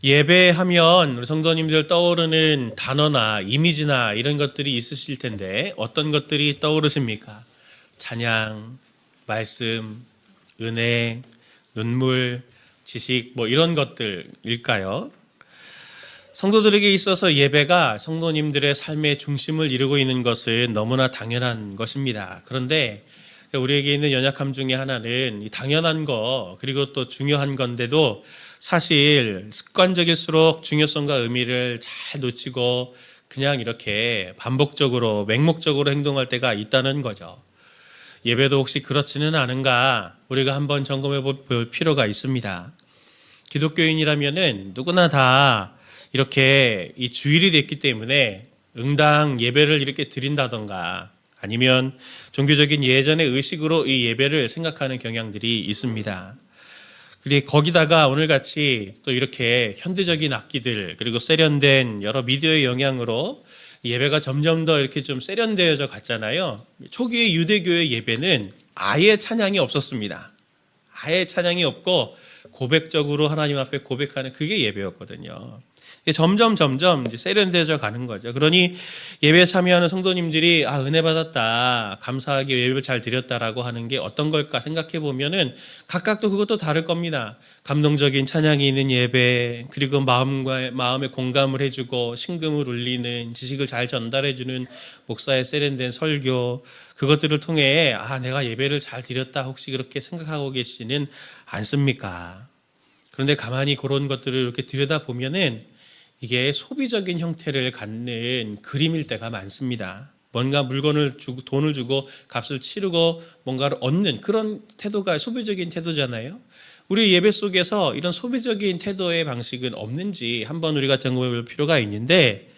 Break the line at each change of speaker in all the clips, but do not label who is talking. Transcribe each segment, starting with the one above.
예배하면 우리 성도님들 떠오르는 단어나 이미지나 이런 것들이 있으실 텐데 어떤 것들이 떠오르십니까? 찬양, 말씀, 은혜, 눈물, 지식 뭐 이런 것들일까요? 성도들에게 있어서 예배가 성도님들의 삶의 중심을 이루고 있는 것은 너무나 당연한 것입니다. 그런데 우리에게 있는 연약함 중에 하나는 이 당연한 거 그리고 또 중요한 건데도 사실 습관적일수록 중요성과 의미를 잘 놓치고 그냥 이렇게 반복적으로 맹목적으로 행동할 때가 있다는 거죠. 예배도 혹시 그렇지는 않은가 우리가 한번 점검해 볼 필요가 있습니다. 기독교인이라면은 누구나 다 이렇게 이 주일이 됐기 때문에 응당 예배를 이렇게 드린다던가 아니면 종교적인 예전의 의식으로 이 예배를 생각하는 경향들이 있습니다. 그리고 거기다가 오늘같이 또 이렇게 현대적인 악기들 그리고 세련된 여러 미디어의 영향으로 예배가 점점 더 이렇게 좀 세련되어져 갔잖아요. 초기의 유대교의 예배는 아예 찬양이 없었습니다. 아예 찬양이 없고 고백적으로 하나님 앞에 고백하는 그게 예배였거든요. 점점 이제 세련되어져 가는 거죠. 그러니 예배에 참여하는 성도님들이 은혜 받았다, 감사하게 예배를 잘 드렸다라고 하는 게 어떤 걸까 생각해 보면은 각각 또 그것도 다를 겁니다. 감동적인 찬양이 있는 예배, 그리고 마음에 공감을 해주고 신금을 울리는 지식을 잘 전달해주는 목사의 세련된 설교, 그것들을 통해 내가 예배를 잘 드렸다 혹시 그렇게 생각하고 계시지는 않습니까? 그런데 가만히 그런 것들을 이렇게 들여다 보면은 이게 소비적인 형태를 갖는 그림일 때가 많습니다. 뭔가 물건을 주고 돈을 주고 값을 치르고 뭔가를 얻는 그런 태도가 소비적인 태도잖아요. 우리 예배 속에서 이런 소비적인 태도의 방식은 없는지 한번 우리가 점검해 볼 필요가 있는데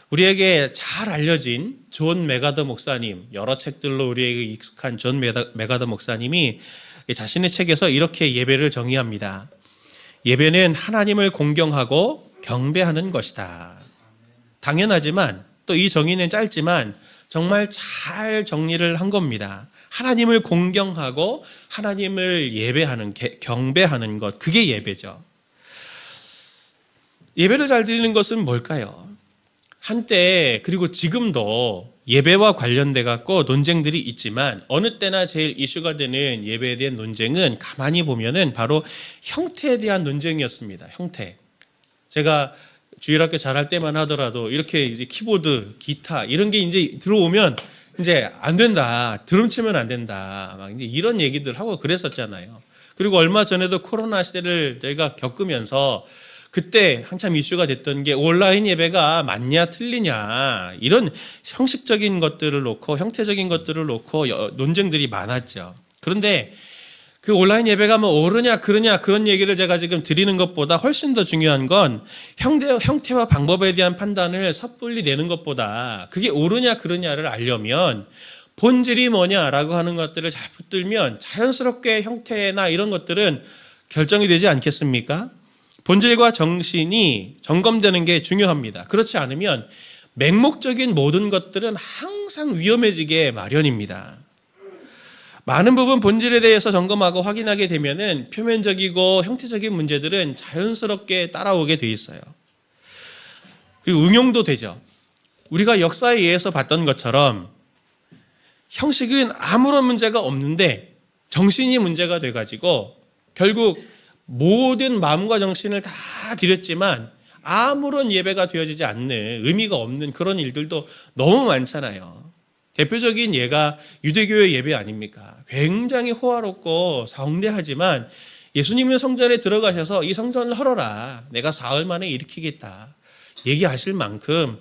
우리에게 잘 알려진 존 메가더 목사님, 여러 책들로 우리에게 익숙한 존 메가더 목사님이 자신의 책에서 이렇게 예배를 정의합니다. 예배는 하나님을 공경하고 경배하는 것이다. 당연하지만 또 이 정의는 짧지만 정말 잘 정리를 한 겁니다. 하나님을 공경하고 하나님을 예배하는, 경배하는 것, 그게 예배죠. 예배를 잘 드리는 것은 뭘까요? 한때 그리고 지금도 예배와 관련돼 갖고 논쟁들이 있지만 어느 때나 제일 이슈가 되는 예배에 대한 논쟁은 가만히 보면은 바로 형태에 대한 논쟁이었습니다. 형태. 제가 주일학교 잘할 때만 하더라도 이렇게 이제 키보드, 기타 이런 게 이제 들어오면 이제 안 된다, 드럼 치면 안 된다, 막 이제 이런 얘기들 하고 그랬었잖아요. 그리고 얼마 전에도 코로나 시대를 저희가 겪으면서 그때 한참 이슈가 됐던 게 온라인 예배가 맞냐 틀리냐 이런 형식적인 것들을 놓고 형태적인 것들을 놓고 논쟁들이 많았죠. 그런데 그 온라인 예배가 뭐 옳으냐 그르냐 그런 얘기를 제가 지금 드리는 것보다 훨씬 더 중요한 건 형태와 방법에 대한 판단을 섣불리 내는 것보다 그게 옳으냐 그르냐를 알려면 본질이 뭐냐라고 하는 것들을 잘 붙들면 자연스럽게 형태나 이런 것들은 결정이 되지 않겠습니까? 본질과 정신이 점검되는 게 중요합니다. 그렇지 않으면 맹목적인 모든 것들은 항상 위험해지게 마련입니다. 많은 부분 본질에 대해서 점검하고 확인하게 되면은 표면적이고 형태적인 문제들은 자연스럽게 따라오게 돼 있어요. 그리고 응용도 되죠. 우리가 역사에 의해서 봤던 것처럼 형식은 아무런 문제가 없는데 정신이 문제가 돼가지고 결국 모든 마음과 정신을 다 드렸지만 아무런 예배가 되어지지 않는 의미가 없는 그런 일들도 너무 많잖아요. 대표적인 예가 유대교의 예배 아닙니까? 굉장히 호화롭고 성대하지만 예수님은 성전에 들어가셔서 이 성전을 헐어라, 내가 사흘 만에 일으키겠다 얘기하실 만큼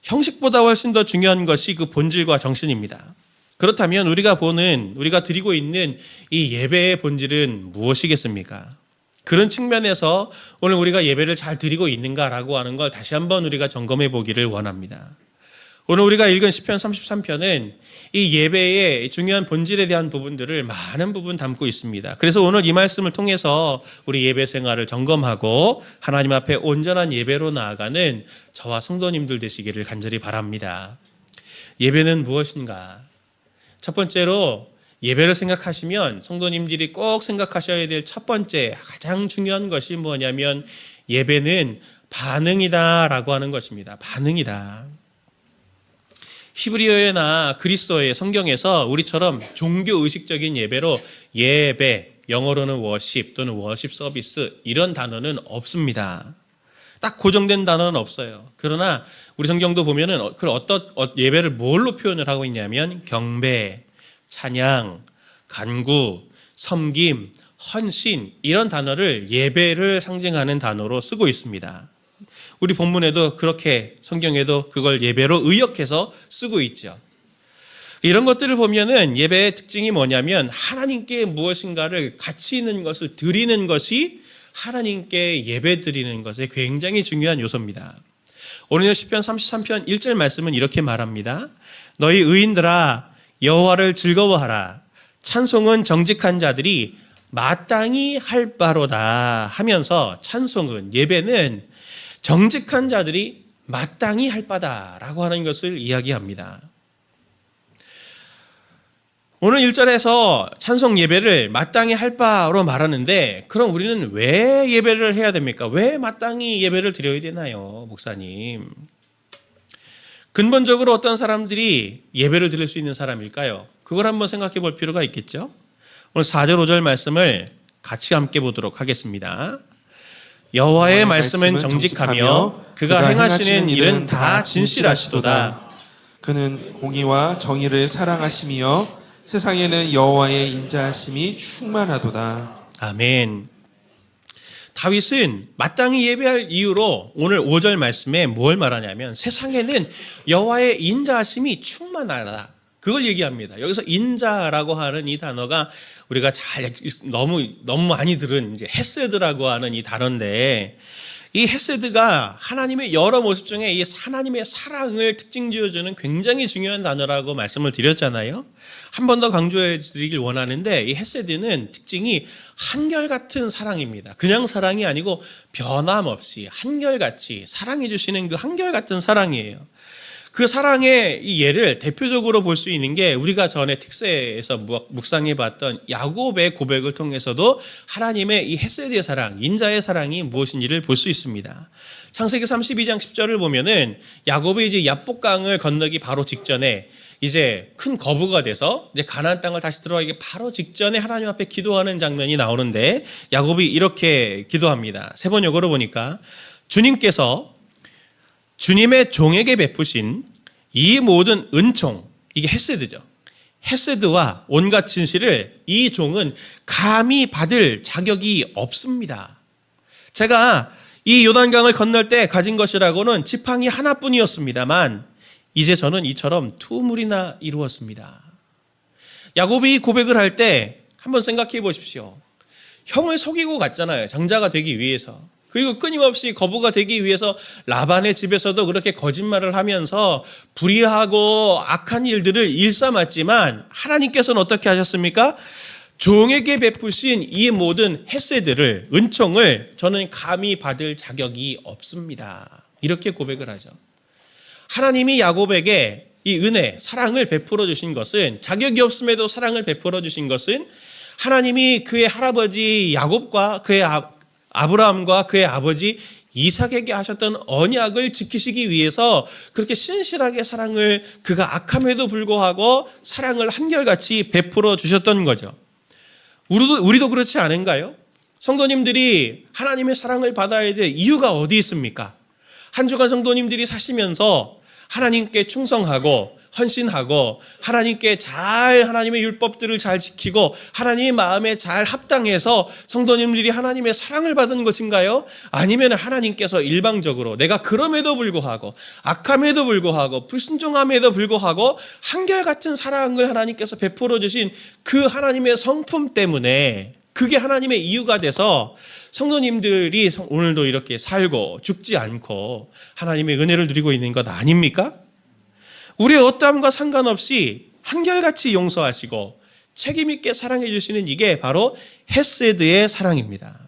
형식보다 훨씬 더 중요한 것이 그 본질과 정신입니다. 그렇다면 우리가 드리고 있는 이 예배의 본질은 무엇이겠습니까? 그런 측면에서 오늘 우리가 예배를 잘 드리고 있는가라고 하는 걸 다시 한번 우리가 점검해 보기를 원합니다. 오늘 우리가 읽은 시편 33편은 이 예배의 중요한 본질에 대한 부분들을 많은 부분 담고 있습니다. 그래서 오늘 이 말씀을 통해서 우리 예배 생활을 점검하고 하나님 앞에 온전한 예배로 나아가는 저와 성도님들 되시기를 간절히 바랍니다. 예배는 무엇인가? 첫 번째로 예배를 생각하시면 성도님들이 꼭 생각하셔야 될 첫 번째 가장 중요한 것이 뭐냐면 예배는 반응이다라고 하는 것입니다. 반응이다. 히브리어나 그리스어의 성경에서 우리처럼 종교 의식적인 예배로 예배, 영어로는 워십 또는 워십 서비스 이런 단어는 없습니다. 딱 고정된 단어는 없어요. 그러나 우리 성경도 보면은 그 어떤 예배를 뭘로 표현을 하고 있냐면 경배, 찬양, 간구, 섬김, 헌신 이런 단어를 예배를 상징하는 단어로 쓰고 있습니다. 우리 본문에도 그렇게 성경에도 그걸 예배로 의역해서 쓰고 있죠. 이런 것들을 보면은 예배의 특징이 뭐냐면 하나님께 무엇인가를 가치 있는 것을 드리는 것이 하나님께 예배 드리는 것에 굉장히 중요한 요소입니다. 오늘 시편 33편 1절 말씀은 이렇게 말합니다. 너희 의인들아 여호와를 즐거워하라. 찬송은 정직한 자들이 마땅히 할 바로다 하면서 찬송은 예배는 정직한 자들이 마땅히 할 바다라고 하는 것을 이야기합니다. 오늘 1절에서 찬송 예배를 마땅히 할 바로 말하는데 그럼 우리는 왜 예배를 해야 됩니까? 왜 마땅히 예배를 드려야 되나요, 목사님? 근본적으로 어떤 사람들이 예배를 드릴 수 있는 사람일까요? 그걸 한번 생각해 볼 필요가 있겠죠? 오늘 4절 5절 말씀을 같이 함께 보도록 하겠습니다. 여호와의 말씀은 정직하며 그가 행하시는 일은 다 진실하시도다.
그는 공의와 정의를 사랑하시며 세상에는 여호와의 인자하심이 충만하도다.
아멘. 다윗은 마땅히 예배할 이유로 오늘 5절 말씀에 뭘 말하냐면 세상에는 여호와의 인자하심이 충만하다. 그걸 얘기합니다. 여기서 인자라고 하는 이 단어가 우리가 너무 많이 들은 이제 헤세드라고 하는 이 단어인데 이 헤세드가 하나님의 여러 모습 중에 이 하나님의 사랑을 특징 지어주는 굉장히 중요한 단어라고 말씀을 드렸잖아요. 한 번 더 강조해 드리길 원하는데 이 헤세드는 특징이 한결같은 사랑입니다. 그냥 사랑이 아니고 변함없이 한결같이 사랑해 주시는 그 한결같은 사랑이에요. 그 사랑의 이 예를 대표적으로 볼 수 있는 게 우리가 전에 특세에서 묵상해 봤던 야곱의 고백을 통해서도 하나님의 이 헤세드의 사랑, 인자의 사랑이 무엇인지를 볼 수 있습니다. 창세기 32장 10절을 보면은 야곱이 이제 야복강을 건너기 바로 직전에 이제 큰 거부가 돼서 이제 가나안 땅을 다시 들어가기 바로 직전에 하나님 앞에 기도하는 장면이 나오는데 야곱이 이렇게 기도합니다. 세번역으로 보니까 주님께서 주님의 종에게 베푸신 이 모든 은총, 이게 헤세드죠. 헤세드와 온갖 진실을 이 종은 감히 받을 자격이 없습니다. 제가 이 요단강을 건널 때 가진 것이라고는 지팡이 하나뿐이었습니다만 이제 저는 이처럼 두 물이나 이루었습니다. 야곱이 고백을 할 때 한번 생각해 보십시오. 형을 속이고 갔잖아요. 장자가 되기 위해서. 그리고 끊임없이 거부가 되기 위해서 라반의 집에서도 그렇게 거짓말을 하면서 불의하고 악한 일들을 일삼았지만 하나님께서는 어떻게 하셨습니까? 종에게 베푸신 이 모든 헤세드를, 은총을 저는 감히 받을 자격이 없습니다. 이렇게 고백을 하죠. 하나님이 야곱에게 이 은혜, 사랑을 베풀어 주신 것은, 자격이 없음에도 사랑을 베풀어 주신 것은 하나님이 그의 할아버지 야곱과 그의 아브라함과 그의 아버지 이삭에게 하셨던 언약을 지키시기 위해서 그렇게 신실하게 사랑을, 그가 악함에도 불구하고 사랑을 한결같이 베풀어 주셨던 거죠. 우리도 그렇지 않은가요? 성도님들이 하나님의 사랑을 받아야 될 이유가 어디 있습니까? 한 주간 성도님들이 사시면서 하나님께 충성하고 헌신하고 하나님께 하나님의 율법들을 잘 지키고 하나님의 마음에 잘 합당해서 성도님들이 하나님의 사랑을 받은 것인가요? 아니면 하나님께서 일방적으로 내가 그럼에도 불구하고 악함에도 불구하고 불순종함에도 불구하고 한결같은 사랑을 하나님께서 베풀어 주신 그 하나님의 성품 때문에, 그게 하나님의 이유가 돼서 성도님들이 오늘도 이렇게 살고 죽지 않고 하나님의 은혜를 누리고 있는 것 아닙니까? 우리의 어떠함과 상관없이 한결같이 용서하시고 책임있게 사랑해 주시는 이게 바로 헤세드의 사랑입니다.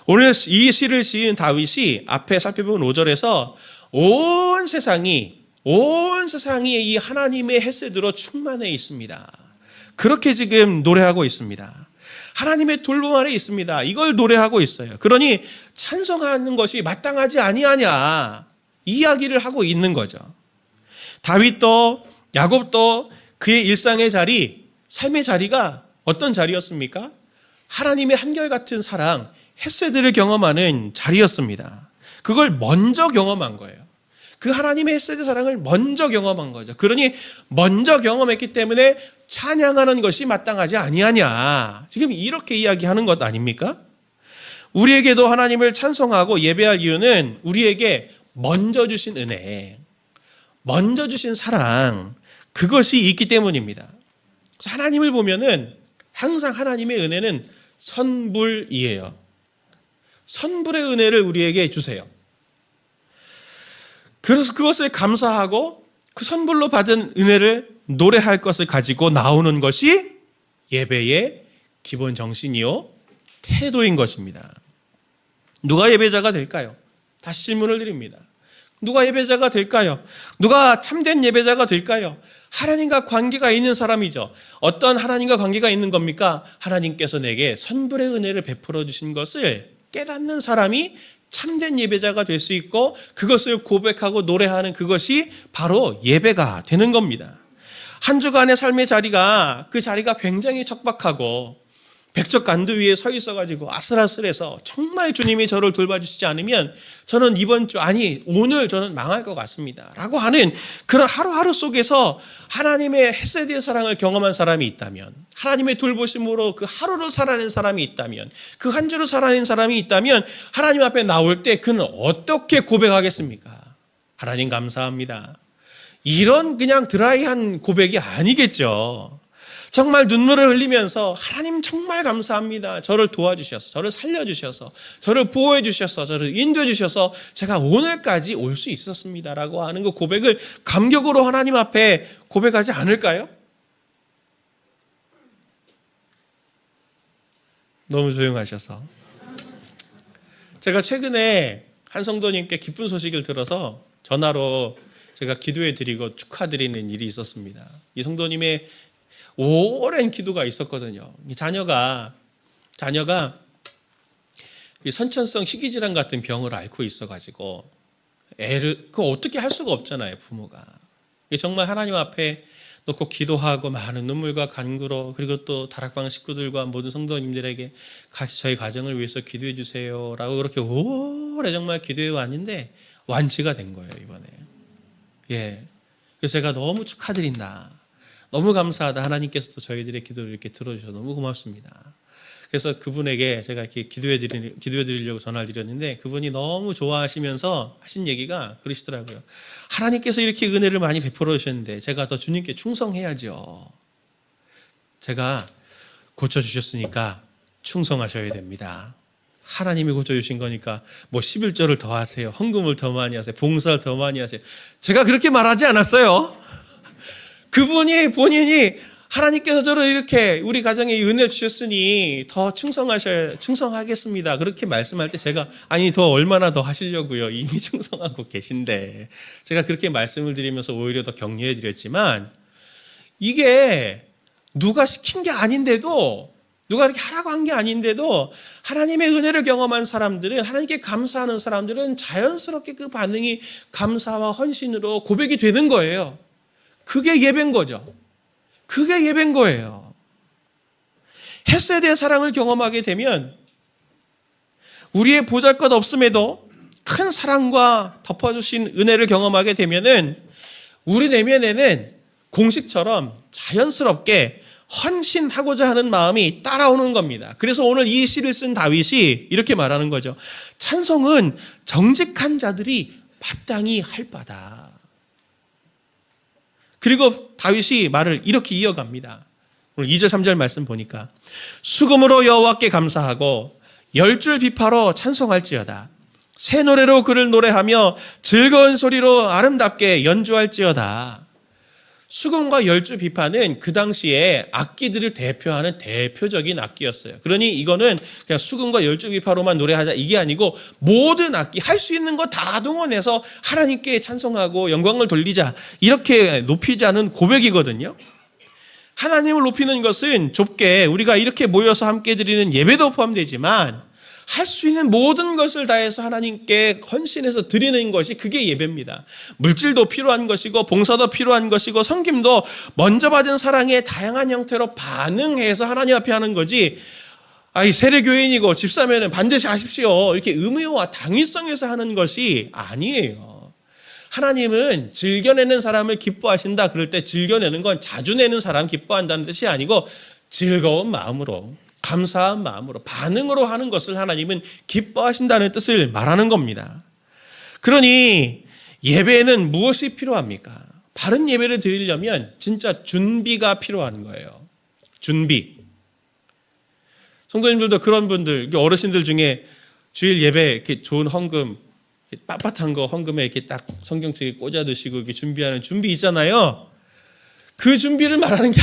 오늘 이 시를 지은 다윗이 앞에 살펴본 5절에서 온 세상이 이 하나님의 헤세드로 충만해 있습니다. 그렇게 지금 노래하고 있습니다. 하나님의 돌봄 아래 있습니다. 이걸 노래하고 있어요. 그러니 찬송하는 것이 마땅하지 아니하냐 이야기를 하고 있는 거죠. 다윗도 야곱도 그의 일상의 자리, 삶의 자리가 어떤 자리였습니까? 하나님의 한결같은 사랑, 헤세드를 경험하는 자리였습니다. 그걸 먼저 경험한 거예요. 그 하나님의 헤세드 사랑을 먼저 경험한 거죠. 그러니 먼저 경험했기 때문에 찬양하는 것이 마땅하지 아니하냐. 지금 이렇게 이야기하는 것 아닙니까? 우리에게도 하나님을 찬송하고 예배할 이유는 우리에게 먼저 주신 은혜, 먼저 주신 사랑, 그것이 있기 때문입니다. 그래서 하나님을 보면은 항상 하나님의 은혜는 선불이에요. 선불의 은혜를 우리에게 주세요. 그래서 그것을 감사하고 그 선불로 받은 은혜를 노래할 것을 가지고 나오는 것이 예배의 기본 정신이요 태도인 것입니다. 누가 예배자가 될까요? 다시 질문을 드립니다. 누가 예배자가 될까요? 누가 참된 예배자가 될까요? 하나님과 관계가 있는 사람이죠. 어떤 하나님과 관계가 있는 겁니까? 하나님께서 내게 선불의 은혜를 베풀어 주신 것을 깨닫는 사람이 참된 예배자가 될 수 있고 그것을 고백하고 노래하는 그것이 바로 예배가 되는 겁니다. 한 주간의 삶의 자리가 그 자리가 굉장히 척박하고 백척간두 위에 서 있어가지고 아슬아슬해서 정말 주님이 저를 돌봐주시지 않으면 저는 이번 주 아니 오늘 저는 망할 것 같습니다 라고 하는 그런 하루하루 속에서 하나님의 헤세드의 사랑을 경험한 사람이 있다면, 하나님의 돌보심으로 그 하루를 살아낸 사람이 있다면, 그 한 주를 살아낸 사람이 있다면 하나님 앞에 나올 때 그는 어떻게 고백하겠습니까? 하나님 감사합니다. 이런 그냥 드라이한 고백이 아니겠죠. 정말 눈물을 흘리면서 하나님 정말 감사합니다. 저를 도와주셔서, 저를 살려주셔서, 저를 보호해주셔서, 저를 인도해주셔서 제가 오늘까지 올 수 있었습니다라고 하는 그 고백을 감격으로 하나님 앞에 고백하지 않을까요? 너무 조용하셔서. 제가 최근에 한 성도님께 기쁜 소식을 들어서 전화로 제가 기도해 드리고 축하드리는 일이 있었습니다. 이 성도님의 오랜 기도가 있었거든요. 자녀가 선천성 희귀질환 같은 병을 앓고 있어가지고 그거 어떻게 할 수가 없잖아요, 부모가. 정말 하나님 앞에 놓고 기도하고 많은 눈물과 간구로, 그리고 또 다락방 식구들과 모든 성도님들에게 같이 저희 가정을 위해서 기도해 주세요라고 그렇게 오래 정말 기도해 왔는데 완치가 된 거예요, 이번에. 예. 그래서 제가 너무 축하드린다. 너무 감사하다. 하나님께서도 저희들의 기도를 이렇게 들어주셔서 너무 고맙습니다. 그래서 그분에게 제가 이렇게 기도해 드리려고 전화를 드렸는데 그분이 너무 좋아하시면서 하신 얘기가 그러시더라고요. 하나님께서 이렇게 은혜를 많이 베풀어 주셨는데 제가 더 주님께 충성해야죠. 제가 고쳐주셨으니까 충성하셔야 됩니다. 하나님이 고쳐주신 거니까 뭐 11조를 더 하세요. 헌금을 더 많이 하세요. 봉사를 더 많이 하세요. 제가 그렇게 말하지 않았어요. 그분이 본인이 하나님께서 저를 이렇게 우리 가정에 은혜 주셨으니 더 충성하겠습니다. 그렇게 말씀할 때 제가 아니 더 얼마나 더 하시려고요. 이미 충성하고 계신데 제가 그렇게 말씀을 드리면서 오히려 더 격려해 드렸지만 이게 누가 시킨 게 아닌데도 누가 이렇게 하라고 한 게 아닌데도 하나님의 은혜를 경험한 사람들은 하나님께 감사하는 사람들은 자연스럽게 그 반응이 감사와 헌신으로 고백이 되는 거예요. 그게 예배인 거죠. 그게 예배인 거예요. 헤세드의 사랑을 경험하게 되면 우리의 보잘것 없음에도 큰 사랑과 덮어주신 은혜를 경험하게 되면은 우리 내면에는 공식처럼 자연스럽게 헌신하고자 하는 마음이 따라오는 겁니다. 그래서 오늘 이 시를 쓴 다윗이 이렇게 말하는 거죠. 찬송은 정직한 자들이 마땅히 할 바다. 그리고 다윗이 말을 이렇게 이어갑니다. 오늘 2절 3절 말씀 보니까 수금으로 여호와께 감사하고 열줄 비파로 찬송할지어다. 새 노래로 그를 노래하며 즐거운 소리로 아름답게 연주할지어다. 수금과 열주 비파는 그 당시에 악기들을 대표하는 대표적인 악기였어요. 그러니 이거는 그냥 수금과 열주 비파로만 노래하자 이게 아니고 모든 악기 할 수 있는 거 다 동원해서 하나님께 찬송하고 영광을 돌리자 이렇게 높이자는 고백이거든요. 하나님을 높이는 것은 좁게 우리가 이렇게 모여서 함께 드리는 예배도 포함되지만 할 수 있는 모든 것을 다해서 하나님께 헌신해서 드리는 것이 그게 예배입니다. 물질도 필요한 것이고 봉사도 필요한 것이고 섬김도 먼저 받은 사랑의 다양한 형태로 반응해서 하나님 앞에 하는 거지, 이 세례교인이고 집사면은 반드시 하십시오, 이렇게 의무와 당위성에서 하는 것이 아니에요. 하나님은 즐겨내는 사람을 기뻐하신다 그럴 때 즐겨내는 건 자주 내는 사람 기뻐한다는 뜻이 아니고 즐거운 마음으로, 감사한 마음으로, 반응으로 하는 것을 하나님은 기뻐하신다는 뜻을 말하는 겁니다. 그러니 예배에는 무엇이 필요합니까? 바른 예배를 드리려면 진짜 준비가 필요한 거예요. 준비. 성도님들도 그런 분들, 어르신들 중에 주일 예배 이렇게 좋은 헌금, 빳빳한 거 헌금에 이렇게 딱 성경책에 꽂아 두시고 이렇게 준비하는 준비 있잖아요. 그 준비를 말하는 게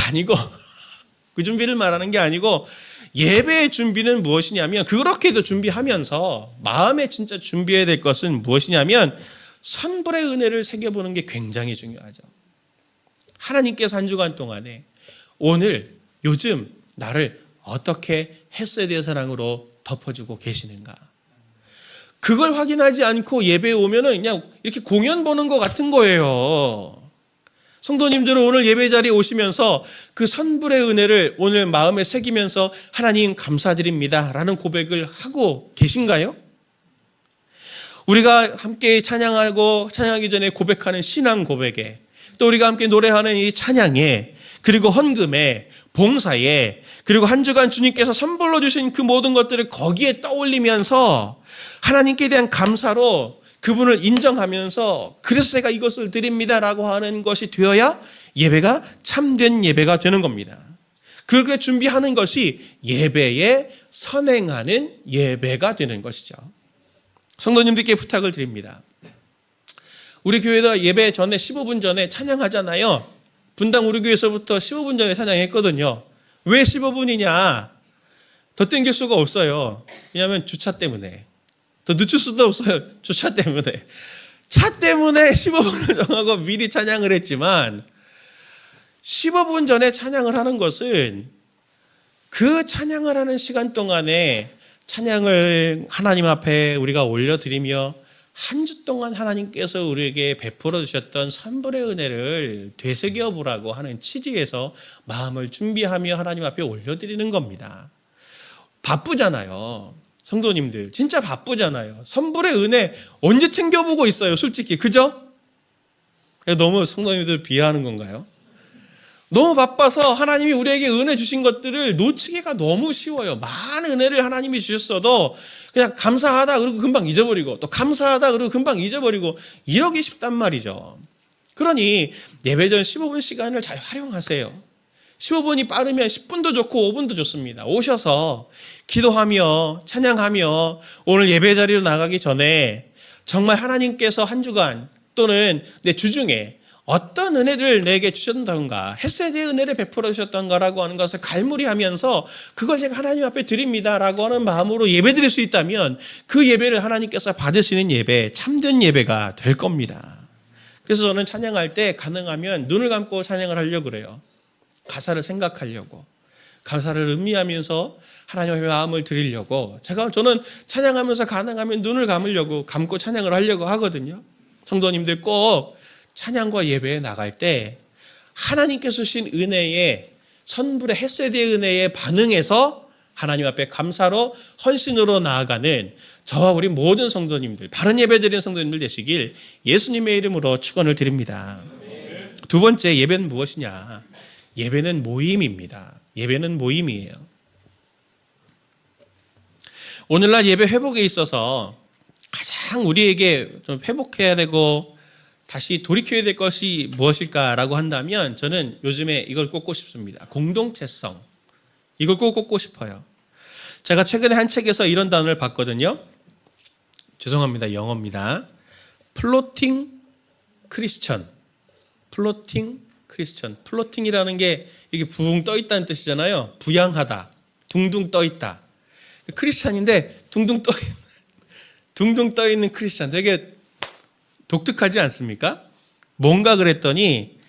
아니고, 예배의 준비는 무엇이냐면, 그렇게도 준비하면서 마음에 진짜 준비해야 될 것은 무엇이냐면 선불의 은혜를 새겨보는 게 굉장히 중요하죠. 하나님께서 한 주간 동안에 오늘, 요즘 나를 어떻게 했어야 될 사랑으로 덮어주고 계시는가. 그걸 확인하지 않고 예배에 오면은 그냥 이렇게 공연 보는 것 같은 거예요. 성도님들은 오늘 예배 자리에 오시면서 그 선불의 은혜를 오늘 마음에 새기면서 하나님 감사드립니다 라는 고백을 하고 계신가요? 우리가 함께 찬양하고 찬양하기 전에 고백하는 신앙 고백에, 또 우리가 함께 노래하는 이 찬양에, 그리고 헌금에, 봉사에, 그리고 한 주간 주님께서 선물로 주신 그 모든 것들을 거기에 떠올리면서 하나님께 대한 감사로 그분을 인정하면서 그래서 제가 이것을 드립니다라고 하는 것이 되어야 예배가 참된 예배가 되는 겁니다. 그렇게 준비하는 것이 예배에 선행하는 예배가 되는 것이죠. 성도님들께 부탁을 드립니다. 우리 교회도 예배 전에 15분 전에 찬양하잖아요. 분당 우리 교회에서부터 15분 전에 찬양했거든요. 왜 15분이냐? 더 땡길 수가 없어요. 왜냐하면 주차 때문에. 더 늦출 수도 없어요. 주차 때문에. 차 때문에 15분을 정하고 미리 찬양을 했지만 15분 전에 찬양을 하는 것은 그 찬양을 하는 시간 동안에 찬양을 하나님 앞에 우리가 올려드리며 한 주 동안 하나님께서 우리에게 베풀어 주셨던 선불의 은혜를 되새겨 보라고 하는 취지에서 마음을 준비하며 하나님 앞에 올려드리는 겁니다. 바쁘잖아요. 성도님들 진짜 바쁘잖아요. 선불의 은혜 언제 챙겨보고 있어요, 솔직히. 그죠? 너무 성도님들 비하하는 건가요? 너무 바빠서 하나님이 우리에게 은혜 주신 것들을 놓치기가 너무 쉬워요. 많은 은혜를 하나님이 주셨어도 그냥 감사하다 그러고 금방 잊어버리고, 또 감사하다 그러고 금방 잊어버리고, 이러기 쉽단 말이죠. 그러니 예배 전 15분 시간을 잘 활용하세요. 15분이 빠르면 10분도 좋고 5분도 좋습니다. 오셔서 기도하며 찬양하며 오늘 예배 자리로 나가기 전에 정말 하나님께서 한 주간 또는 내 주중에 어떤 은혜를 내게 주셨던가, 햇세대의 은혜를 베풀어 주셨던가라고 하는 것을 갈무리하면서 그걸 제가 하나님 앞에 드립니다라고 하는 마음으로 예배 드릴 수 있다면 그 예배를 하나님께서 받으시는 예배, 참된 예배가 될 겁니다. 그래서 저는 찬양할 때 가능하면 눈을 감고 찬양을 하려고 그래요. 가사를 생각하려고, 가사를 음미하면서 하나님 앞에 마음을 드리려고, 저는 찬양하면서 가능하면 눈을 감고 찬양을 하려고 하거든요. 성도님들 꼭 찬양과 예배에 나갈 때 하나님께서 주신 은혜의 선불의 햇세대의 은혜에 반응해서 하나님 앞에 감사로 헌신으로 나아가는 저와 우리 모든 성도님들, 바른 예배 드리는 성도님들 되시길 예수님의 이름으로 축원을 드립니다. 두 번째, 예배는 무엇이냐? 예배는 모임입니다. 예배는 모임이에요. 오늘날 예배 회복에 있어서 가장 우리에게 좀 회복해야 되고 다시 돌이켜야 될 것이 무엇일까라고 한다면 저는 요즘에 이걸 꼽고 싶습니다. 공동체성. 이걸 꼭 꼽고 싶어요. 제가 최근에 한 책에서 이런 단어를 봤거든요. 죄송합니다. 영어입니다. 플로팅 크리스천. 플로팅 크리스천. 플로팅이라는 게 이게 붕 떠 있다는 뜻이잖아요. 부양하다. 둥둥 떠 있다. 크리스찬인데 둥둥 떠 있는 크리스찬. 되게 독특하지 않습니까? 뭔가 그랬더니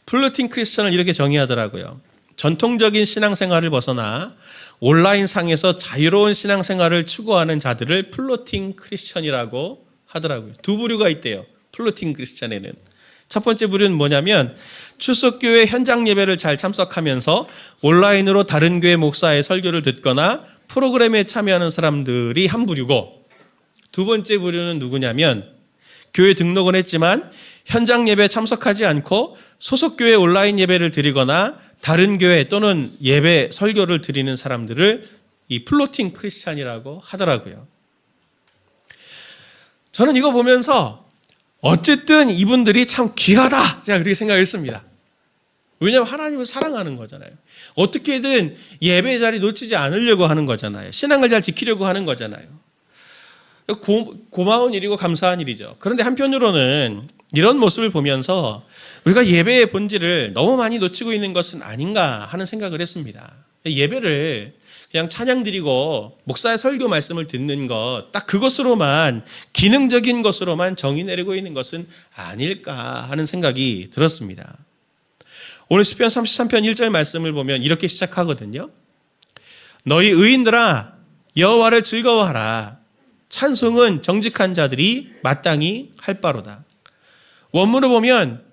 플로팅 크리스천을 이렇게 정의하더라고요. 전통적인 신앙생활을 벗어나 온라인 상에서 자유로운 신앙생활을 추구하는 자들을 플로팅 크리스천이라고 하더라고요. 두 부류가 있대요. 플로팅 크리스천에는. 첫 번째 부류는 뭐냐면 출석교회 현장 예배를 잘 참석하면서 온라인으로 다른 교회 목사의 설교를 듣거나 프로그램에 참여하는 사람들이 한 부류고, 두 번째 부류는 누구냐면 교회 등록은 했지만 현장 예배에 참석하지 않고 소속 교회 온라인 예배를 드리거나 다른 교회 또는 예배 설교를 드리는 사람들을 이 플로팅 크리스찬이라고 하더라고요. 저는 이거 보면서 어쨌든 이분들이 참 귀하다, 제가 그렇게 생각했습니다. 왜냐하면 하나님을 사랑하는 거잖아요. 어떻게든 예배 자리 놓치지 않으려고 하는 거잖아요. 신앙을 잘 지키려고 하는 거잖아요. 고마운 일이고 감사한 일이죠. 그런데 한편으로는 이런 모습을 보면서 우리가 예배의 본질을 너무 많이 놓치고 있는 것은 아닌가 하는 생각을 했습니다. 예배를 그냥 찬양 드리고 목사의 설교 말씀을 듣는 것, 딱 그것으로만, 기능적인 것으로만 정의 내리고 있는 것은 아닐까 하는 생각이 들었습니다. 오늘 시편 33편 1절 말씀을 보면 이렇게 시작하거든요. 너희 의인들아 여호와를 즐거워하라. 찬송은 정직한 자들이 마땅히 할 바로다. 원문을 보면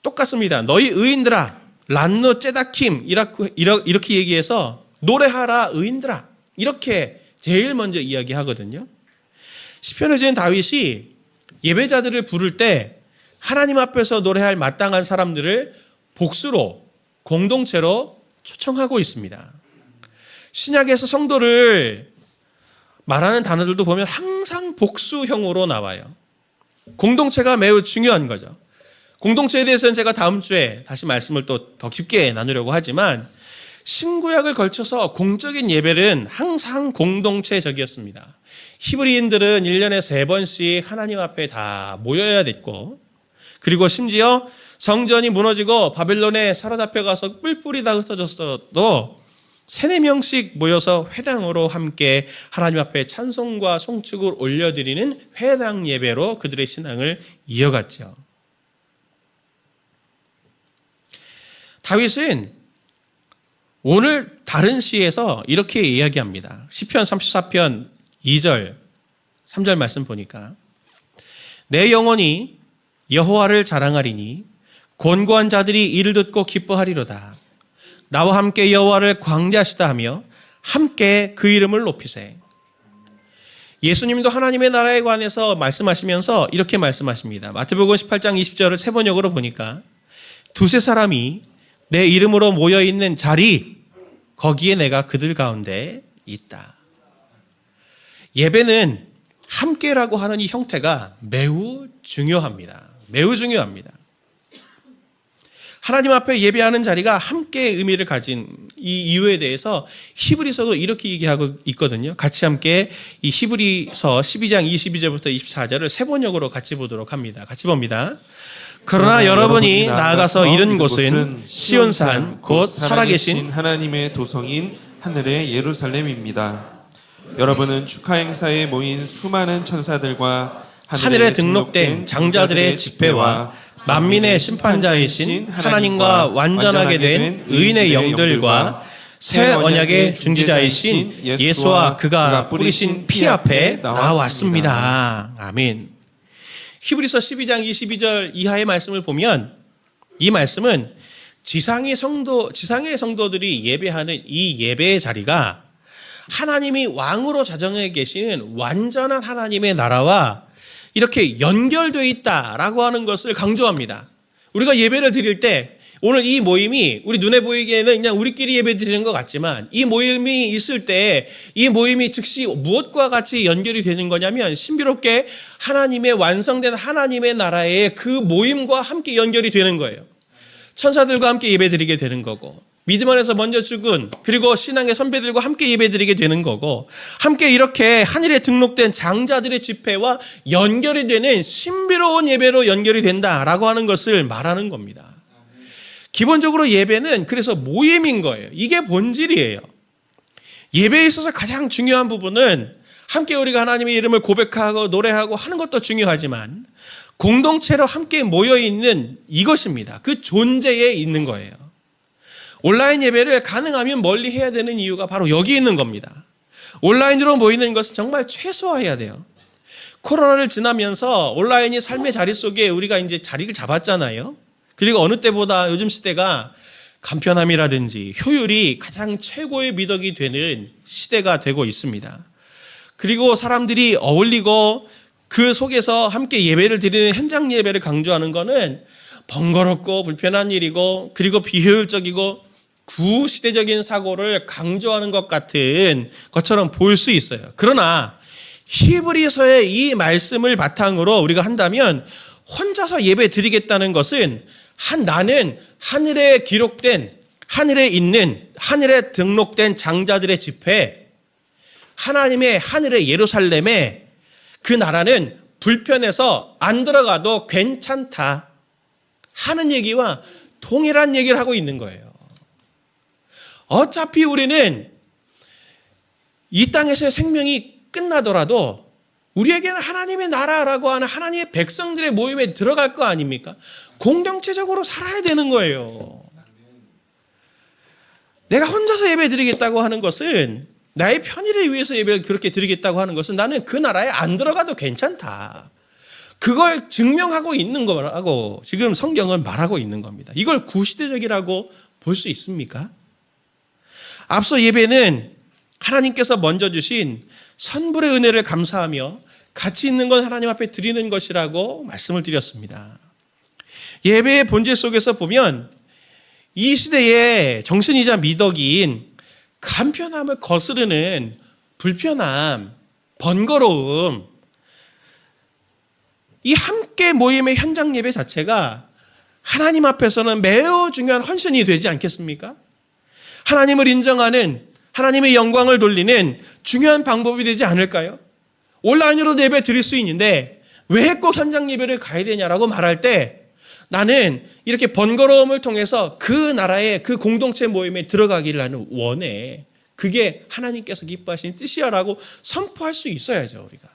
똑같습니다. 너희 의인들아, 란노 째다킴 이렇게 얘기해서 노래하라 의인들아, 이렇게 제일 먼저 이야기하거든요. 시편을 지은 다윗이 예배자들을 부를 때 하나님 앞에서 노래할 마땅한 사람들을 복수로, 공동체로 초청하고 있습니다. 신약에서 성도를 말하는 단어들도 보면 항상 복수형으로 나와요. 공동체가 매우 중요한 거죠. 공동체에 대해서는 제가 다음 주에 다시 말씀을 또 더 깊게 나누려고 하지만, 신구약을 걸쳐서 공적인 예배는 항상 공동체적이었습니다. 히브리인들은 1년에 3번씩 하나님 앞에 다 모여야 됐고, 그리고 심지어 성전이 무너지고 바벨론에 사로잡혀가서 뿔뿔이 다 흩어졌어도 3-4명씩 모여서 회당으로 함께 하나님 앞에 찬송과 송축을 올려드리는 회당 예배로 그들의 신앙을 이어갔죠. 다윗은 오늘 다른 시에서 이렇게 이야기합니다. 시편 34편 2절 3절 말씀 보니까 내 영혼이 여호와를 자랑하리니 곤고한 자들이 이를 듣고 기뻐하리로다. 나와 함께 여호와를 광대하시다 하며 함께 그 이름을 높이세. 예수님도 하나님의 나라에 관해서 말씀하시면서 이렇게 말씀하십니다. 마태복음 18장 20절을 세번역으로 보니까 두세 사람이 내 이름으로 모여있는 자리, 거기에 내가 그들 가운데 있다. 예배는 함께라고 하는 이 형태가 매우 중요합니다. 매우 중요합니다. 하나님 앞에 예배하는 자리가 함께 의미를 가진 이 이유에 대해서 히브리서도 이렇게 얘기하고 있거든요. 같이 함께 이 히브리서 12장 22절부터 24절을 세번역으로 같이 보도록 합니다. 같이 봅니다. 그러나 여러분이 나아가서 이른 곳은 시온산 곧 살아계신
하나님의 도성인 하늘의 예루살렘입니다. 여러분은 축하 행사에 모인 수많은 천사들과
하늘에 등록된 장자들의 집회와 만민의 심판자이신 하나님과 완전하게 된 의인의 영들과 새 언약의 중지자이신 예수와 그가 뿌리신 피 앞에 나왔습니다. 아멘. 히브리서 12장 22절 이하의 말씀을 보면 이 말씀은 지상의 성도들이 예배하는 이 예배의 자리가 하나님이 왕으로 자정해 계시는 완전한 하나님의 나라와 이렇게 연결되어 있다라고 하는 것을 강조합니다. 우리가 예배를 드릴 때 오늘 이 모임이 우리 눈에 보이기에는 그냥 우리끼리 예배 드리는 것 같지만 이 모임이 있을 때 이 모임이 즉시 무엇과 같이 연결이 되는 거냐면 신비롭게 하나님의 완성된 하나님의 나라의 그 모임과 함께 연결이 되는 거예요. 천사들과 함께 예배 드리게 되는 거고, 믿음 안에서 먼저 죽은 그리고 신앙의 선배들과 함께 예배드리게 되는 거고, 함께 이렇게 하늘에 등록된 장자들의 집회와 연결이 되는 신비로운 예배로 연결이 된다라고 하는 것을 말하는 겁니다. 기본적으로 예배는 그래서 모임인 거예요. 이게 본질이에요. 예배에 있어서 가장 중요한 부분은 함께 우리가 하나님의 이름을 고백하고 노래하고 하는 것도 중요하지만 공동체로 함께 모여있는 이것입니다. 그 존재에 있는 거예요. 온라인 예배를 가능하면 멀리 해야 되는 이유가 바로 여기 있는 겁니다. 온라인으로 모이는 것은 정말 최소화해야 돼요. 코로나를 지나면서 온라인이 삶의 자리 속에 우리가 이제 자리를 잡았잖아요. 그리고 어느 때보다 요즘 시대가 간편함이라든지 효율이 가장 최고의 미덕이 되는 시대가 되고 있습니다. 그리고 사람들이 어울리고 그 속에서 함께 예배를 드리는 현장 예배를 강조하는 것은 번거롭고 불편한 일이고 그리고 비효율적이고 구시대적인 사고를 강조하는 것 같은 것처럼 보일 수 있어요. 그러나 히브리서의 이 말씀을 바탕으로 우리가 한다면 혼자서 예배 드리겠다는 것은 나는 하늘에 기록된, 하늘에 있는, 하늘에 등록된 장자들의 집회, 하나님의 하늘의 예루살렘에 그 나라는 불편해서 안 들어가도 괜찮다 하는 얘기와 동일한 얘기를 하고 있는 거예요. 어차피 우리는 이 땅에서의 생명이 끝나더라도 우리에게는 하나님의 나라라고 하는 하나님의 백성들의 모임에 들어갈 거 아닙니까? 공동체적으로 살아야 되는 거예요. 내가 혼자서 예배 드리겠다고 하는 것은, 나의 편의를 위해서 예배를 그렇게 드리겠다고 하는 것은 나는 그 나라에 안 들어가도 괜찮다. 그걸 증명하고 있는 거라고 지금 성경은 말하고 있는 겁니다. 이걸 구시대적이라고 볼 수 있습니까? 앞서 예배는 하나님께서 먼저 주신 선불의 은혜를 감사하며 가치 있는 건 하나님 앞에 드리는 것이라고 말씀을 드렸습니다. 예배의 본질 속에서 보면 이 시대의 정신이자 미덕인 간편함을 거스르는 불편함, 번거로움, 이 함께 모임의 현장 예배 자체가 하나님 앞에서는 매우 중요한 헌신이 되지 않겠습니까? 하나님을 인정하는, 하나님의 영광을 돌리는 중요한 방법이 되지 않을까요? 온라인으로도 예배 드릴 수 있는데 왜 꼭 현장 예배를 가야 되냐라고 말할 때 나는 이렇게 번거로움을 통해서 그 나라의 그 공동체 모임에 들어가기를 나는 원해. 그게 하나님께서 기뻐하시는 뜻이야라고 선포할 수 있어야죠, 우리가.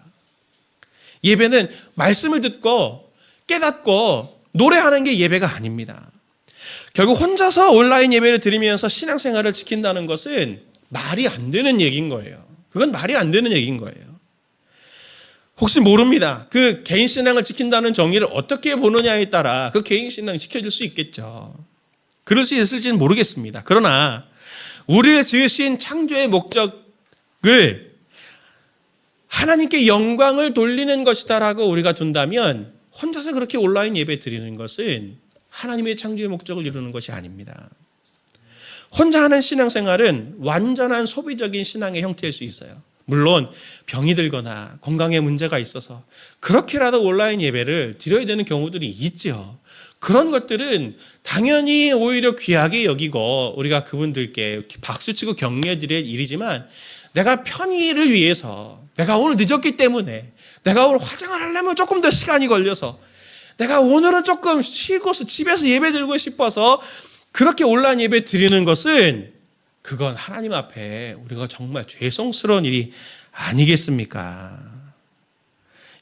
예배는 말씀을 듣고 깨닫고 노래하는 게 예배가 아닙니다. 결국 혼자서 온라인 예배를 드리면서 신앙생활을 지킨다는 것은 말이 안 되는 얘기인 거예요. 그건 말이 안 되는 얘기인 거예요. 혹시 모릅니다. 그 개인 신앙을 지킨다는 정의를 어떻게 보느냐에 따라 그 개인 신앙이 지켜질 수 있겠죠. 그럴 수 있을지는 모르겠습니다. 그러나 우리를 지으신 창조의 목적을 하나님께 영광을 돌리는 것이다라고 우리가 둔다면 혼자서 그렇게 온라인 예배 드리는 것은 하나님의 창조의 목적을 이루는 것이 아닙니다. 혼자 하는 신앙생활은 완전한 소비적인 신앙의 형태일 수 있어요. 물론 병이 들거나 건강에 문제가 있어서 그렇게라도 온라인 예배를 드려야 되는 경우들이 있죠. 그런 것들은 당연히 오히려 귀하게 여기고 우리가 그분들께 박수치고 격려해 드릴 일이지만, 내가 편의를 위해서, 내가 오늘 늦었기 때문에, 내가 오늘 화장을 하려면 조금 더 시간이 걸려서, 내가 오늘은 조금 쉬고서 집에서 예배 드리고 싶어서 그렇게 온라인 예배 드리는 것은 그건 하나님 앞에 우리가 정말 죄송스러운 일이 아니겠습니까?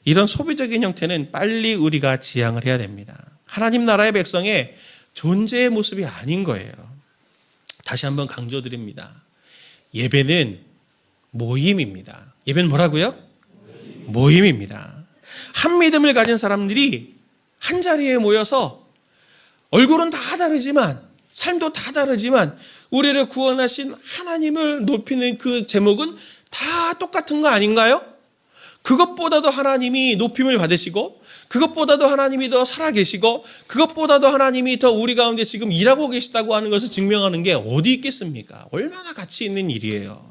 이런 소비적인 형태는 빨리 우리가 지양을 해야 됩니다. 하나님 나라의 백성의 존재의 모습이 아닌 거예요. 다시 한번 강조드립니다. 예배는 모임입니다. 예배는 뭐라고요? 모임입니다. 한 믿음을 가진 사람들이 한 자리에 모여서 얼굴은 다 다르지만, 삶도 다 다르지만 우리를 구원하신 하나님을 높이는 그 제목은 다 똑같은 거 아닌가요? 그것보다도 하나님이 높임을 받으시고, 그것보다도 하나님이 더 살아계시고, 그것보다도 하나님이 더 우리 가운데 지금 일하고 계시다고 하는 것을 증명하는 게 어디 있겠습니까? 얼마나 가치 있는 일이에요.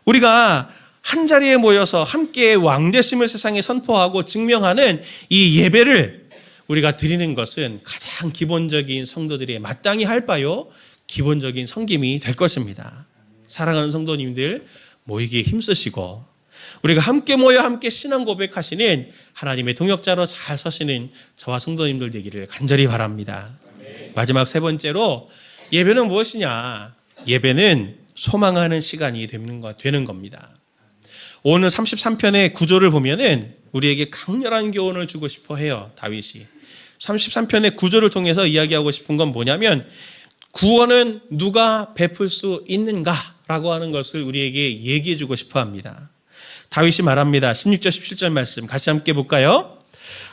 우리가 한 자리에 모여서 함께 왕되심을 세상에 선포하고 증명하는 이 예배를 우리가 드리는 것은 가장 기본적인 성도들이 마땅히 할 바요, 기본적인 섬김이 될 것입니다. 사랑하는 성도님들, 모이기에 힘쓰시고 우리가 함께 모여 함께 신앙 고백하시는 하나님의 동역자로 잘 서시는 저와 성도님들 되기를 간절히 바랍니다. 마지막 세 번째로, 예배는 무엇이냐? 예배는 소망하는 시간이 되는 겁니다. 오늘 33편의 구조를 보면은 우리에게 강렬한 교훈을 주고 싶어 해요, 다윗이. 33편의 구조를 통해서 이야기하고 싶은 건 뭐냐면, 구원은 누가 베풀 수 있는가라고 하는 것을 우리에게 얘기해 주고 싶어 합니다. 다윗이 말합니다. 16절 17절 말씀 같이 함께 볼까요?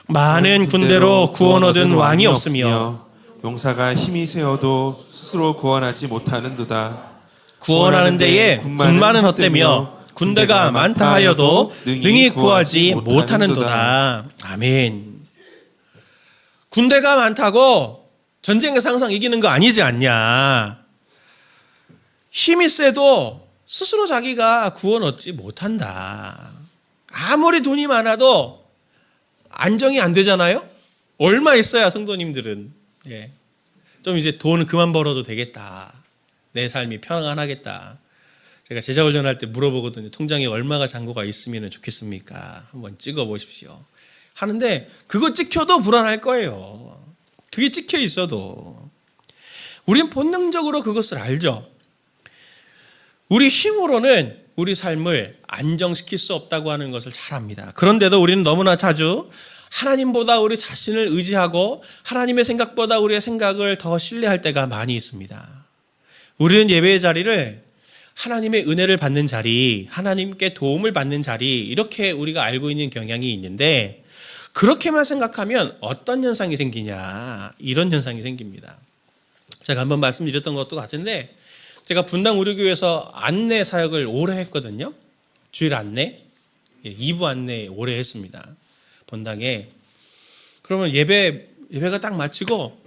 많은 군대로 구원 얻은 왕이 없으며
용사가 힘이 세어도 스스로 구원하지 못하는도다.
구원하는 데에 군마는 헛되며 군대가 많다 하여도 능히 구하지 못하는도다. 아멘. 군대가 많다고 전쟁에서 항상 이기는 거 아니지 않냐. 힘이 세도 스스로 자기가 구원 얻지 못한다. 아무리 돈이 많아도 안정이 안 되잖아요. 얼마 있어야 성도님들은 좀 이제 돈 그만 벌어도 되겠다. 내 삶이 평안하겠다. 제가 제자 훈련할 때 물어보거든요. 통장에 얼마가 잔고가 있으면 좋겠습니까? 한번 찍어 보십시오. 하는데 그거 찍혀도 불안할 거예요. 그게 찍혀 있어도. 우리는 본능적으로 그것을 알죠. 우리 힘으로는 우리 삶을 안정시킬 수 없다고 하는 것을 잘 압니다. 그런데도 우리는 너무나 자주 하나님보다 우리 자신을 의지하고 하나님의 생각보다 우리의 생각을 더 신뢰할 때가 많이 있습니다. 우리는 예배의 자리를 하나님의 은혜를 받는 자리, 하나님께 도움을 받는 자리 이렇게 우리가 알고 있는 경향이 있는데 그렇게만 생각하면 어떤 현상이 생기냐 이런 현상이 생깁니다. 제가 한번 말씀드렸던 것도 같은데 제가 분당 우리교회에서 안내 사역을 오래 했거든요. 주일 안내, 2부 안내 오래 했습니다. 본당에. 그러면 예배가 딱 마치고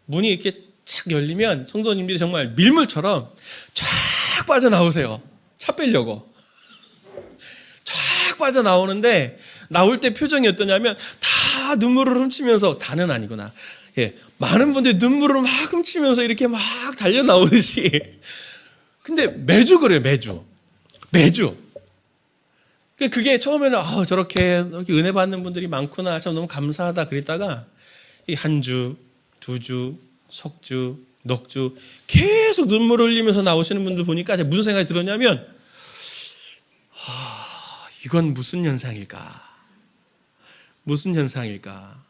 문이 이렇게 착 열리면 성도님들이 정말 밀물처럼 쫙 빠져나오세요. 차 빼려고. 쫙 빠져나오는데 나올 때 표정이 어떠냐면 다 눈물을 훔치면서 다는 아니구나. 많은 분들이 눈물을 막 훔치면서 이렇게 막 달려 나오듯이. 근데 매주 그래요, 매주. 그게 처음에는 저렇게 은혜 받는 분들이 많구나, 참 너무 감사하다 그랬다가 이 한 주, 두 주, 석주, 넉주 계속 눈물을 흘리면서 나오시는 분들 보니까 무슨 생각이 들었냐면 이건 무슨 현상일까? 무슨 현상일까?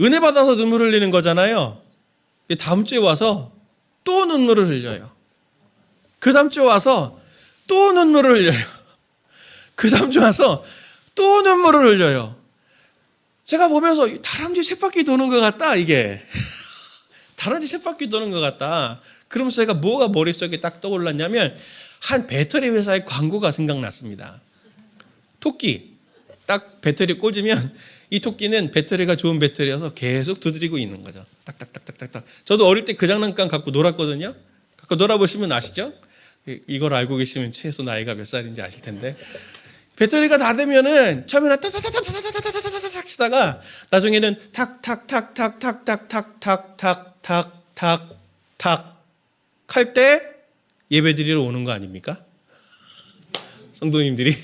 은혜 받아서 눈물 흘리는 거잖아요. 다음 주에 와서 또 눈물을 흘려요. 그 다음 주에 와서 또 눈물을 흘려요. 그 다음 주에 와서 또 눈물을 흘려요. 제가 보면서 다람쥐 쳇바퀴 도는 것 같다 이게. 다람쥐 쳇바퀴 도는 것 같다. 그러면서 제가 뭐가 머릿속에 딱 떠올랐냐면 한 배터리 회사의 광고가 생각났습니다. 토끼 딱 배터리 꽂으면 이 토끼는 배터리가 좋은 배터리여서 계속 두드리고 있는 거죠. 딱딱딱딱딱. 저도 어릴 때 그 장난감 갖고 놀았거든요. 갖고 놀아보시면 아시죠? 이걸 알고 계시면 최소 나이가 몇 살인지 아실 텐데 배터리가 다 되면은 처음에는 타타타타타타타타타타타타 치다가 나중에는 탁탁탁탁탁탁탁탁탁탁탁 할 때 예배드리러 오는 거 아닙니까? 성도님들이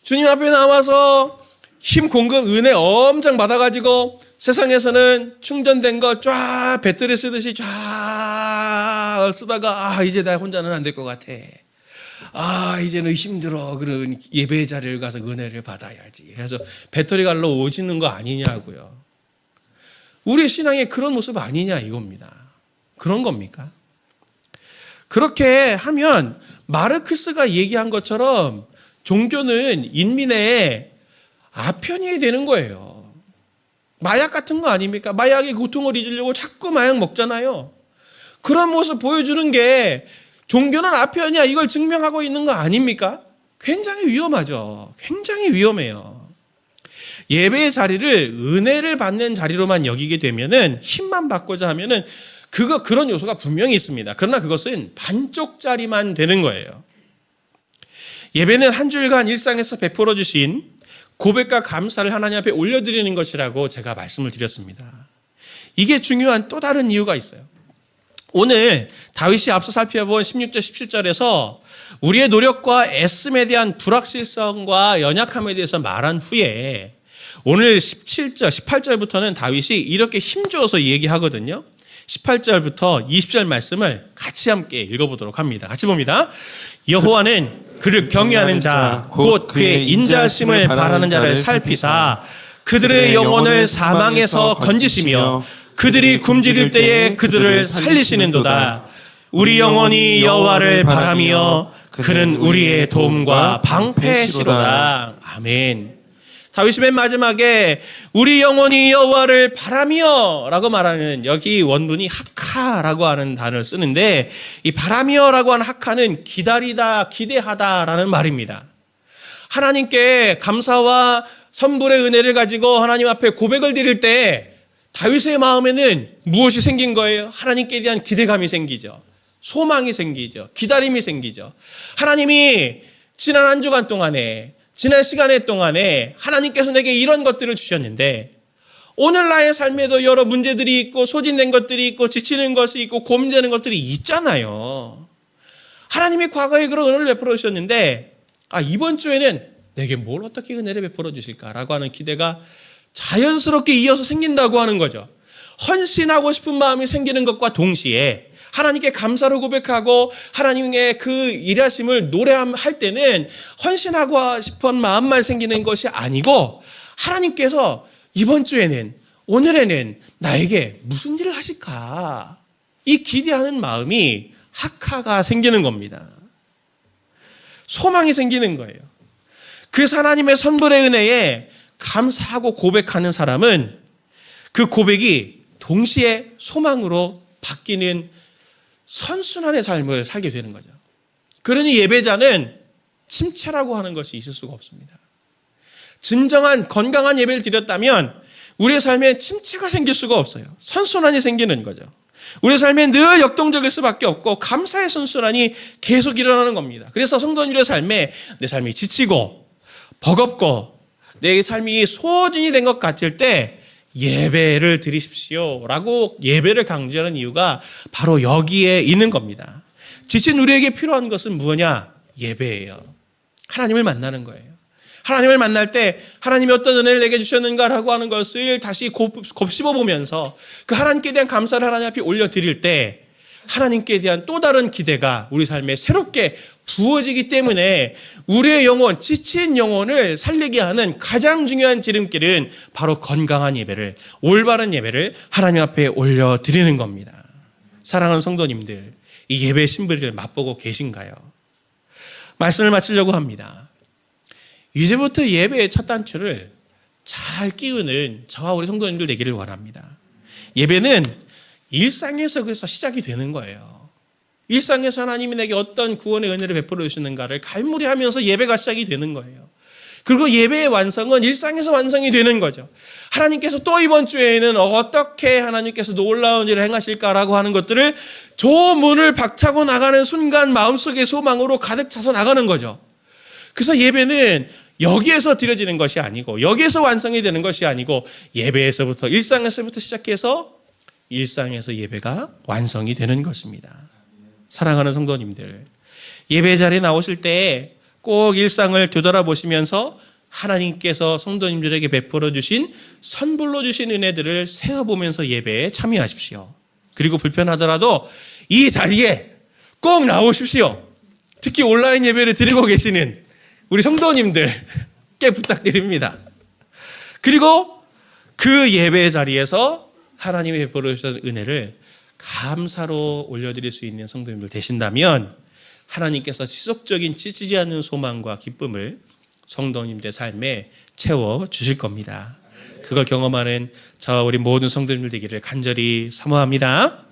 주님 앞에 나와서 힘 공급 은혜 엄청 받아가지고 세상에서는 충전된 거 쫙 배터리 쓰듯이 쫙 쓰다가 이제 나 혼자는 안 될 것 같아. 이제는 힘들어. 그런 예배 자리를 가서 은혜를 받아야지. 그래서 배터리 갈러 오시는 거 아니냐고요. 우리 신앙의 그런 모습 아니냐 이겁니다. 그런 겁니까? 그렇게 하면 마르크스가 얘기한 것처럼 종교는 인민의 아편이 되는 거예요. 마약 같은 거 아닙니까? 마약의 고통을 잊으려고 자꾸 마약 먹잖아요. 그런 모습 보여주는 게 종교는 아편이야 이걸 증명하고 있는 거 아닙니까? 굉장히 위험하죠. 굉장히 위험해요. 예배의 자리를 은혜를 받는 자리로만 여기게 되면은 힘만 받고자 하면은 그런 요소가 분명히 있습니다. 그러나 그것은 반쪽짜리만 되는 거예요. 예배는 한 주일간 일상에서 베풀어 주신 고백과 감사를 하나님 앞에 올려드리는 것이라고 제가 말씀을 드렸습니다. 이게 중요한 또 다른 이유가 있어요. 오늘 다윗이 앞서 살펴본 16절 17절에서 우리의 노력과 애씀에 대한 불확실성과 연약함에 대해서 말한 후에 오늘 17절 18절부터는 다윗이 이렇게 힘주어서 얘기하거든요. 18절부터 20절 말씀을 같이 함께 읽어보도록 합니다. 같이 봅니다. 여호와는 그를 경외하는 자 곧 그의 인자심을 바라는 자를 살피사 그들의 영혼을 사망에서 건지시며 그들이 굶주릴 때에 그들을 살리시는도다. 우리 영혼이 여호와를 바라며 그는 우리의 도움과 방패시로다. 아멘. 다윗이 맨 마지막에 우리 영혼이 여호와를 바라며 라고 말하는 여기 원문이 하카라고 하는 단어를 쓰는데, 이 바라며 라고 하는 하카는 기다리다, 기대하다라는 말입니다. 하나님께 감사와 선불의 은혜를 가지고 하나님 앞에 고백을 드릴 때 다윗의 마음에는 무엇이 생긴 거예요? 하나님께 대한 기대감이 생기죠. 소망이 생기죠. 기다림이 생기죠. 하나님이 지난 한 주간 동안에, 지난 시간의 동안에 하나님께서 내게 이런 것들을 주셨는데, 오늘 나의 삶에도 여러 문제들이 있고 소진된 것들이 있고 지치는 것이 있고 고민되는 것들이 있잖아요. 하나님이 과거에 그런 은혜를 베풀어 주셨는데, 이번 주에는 내게 뭘 어떻게 은혜를 베풀어 주실까라고 하는 기대가 자연스럽게 이어서 생긴다고 하는 거죠. 헌신하고 싶은 마음이 생기는 것과 동시에 하나님께 감사를 고백하고 하나님의 그 일하심을 노래할 때는 헌신하고 싶은 마음만 생기는 것이 아니고, 하나님께서 이번 주에는, 오늘에는 나에게 무슨 일을 하실까, 이 기대하는 마음이 하카가 생기는 겁니다. 소망이 생기는 거예요. 그래서 하나님의 선불의 은혜에 감사하고 고백하는 사람은 그 고백이 동시에 소망으로 바뀌는 선순환의 삶을 살게 되는 거죠. 그러니 예배자는 침체라고 하는 것이 있을 수가 없습니다. 진정한 건강한 예배를 드렸다면 우리의 삶에 침체가 생길 수가 없어요. 선순환이 생기는 거죠. 우리의 삶에 늘 역동적일 수밖에 없고 감사의 선순환이 계속 일어나는 겁니다. 그래서 성도님들의 삶에 내 삶이 지치고 버겁고 내 삶이 소진이 된 것 같을 때 예배를 드리십시오 라고 예배를 강조하는 이유가 바로 여기에 있는 겁니다. 지친 우리에게 필요한 것은 무엇이냐? 예배예요. 하나님을 만나는 거예요. 하나님을 만날 때 하나님이 어떤 은혜를 내게 주셨는가라고 하는 것을 다시 곱씹어 보면서 그 하나님께 대한 감사를 하나님 앞에 올려드릴 때 하나님께 대한 또 다른 기대가 우리 삶에 새롭게 부어지기 때문에 우리의 영혼, 지친 영혼을 살리게 하는 가장 중요한 지름길은 바로 건강한 예배를, 올바른 예배를 하나님 앞에 올려드리는 겁니다. 사랑하는 성도님들, 이 예배의 신비를 맛보고 계신가요? 말씀을 마치려고 합니다. 이제부터 예배의 첫 단추를 잘 끼우는 저와 우리 성도님들 되기를 원합니다. 예배는 일상에서 그래서 시작이 되는 거예요. 일상에서 하나님이 내게 어떤 구원의 은혜를 베풀어 주시는가를 갈무리하면서 예배가 시작이 되는 거예요. 그리고 예배의 완성은 일상에서 완성이 되는 거죠. 하나님께서 또 이번 주에는 어떻게 하나님께서 놀라운 일을 행하실까라고 하는 것들을 저 문을 박차고 나가는 순간 마음속의 소망으로 가득 차서 나가는 거죠. 그래서 예배는 여기에서 드려지는 것이 아니고, 여기에서 완성이 되는 것이 아니고, 예배에서부터, 일상에서부터 시작해서 일상에서 예배가 완성이 되는 것입니다. 사랑하는 성도님들, 예배 자리에 나오실 때 꼭 일상을 되돌아보시면서 하나님께서 성도님들에게 베풀어 주신, 선불로 주신 은혜들을 세어보면서 예배에 참여하십시오. 그리고 불편하더라도 이 자리에 꼭 나오십시오. 특히 온라인 예배를 드리고 계시는 우리 성도님들께 부탁드립니다. 그리고 그 예배 자리에서 하나님이 베풀어 주신 은혜를 감사로 올려드릴 수 있는 성도님들 되신다면 하나님께서 지속적인 지치지 않는 소망과 기쁨을 성도님들의 삶에 채워주실 겁니다. 그걸 경험하는 저와 우리 모든 성도님들 되기를 간절히 사모합니다.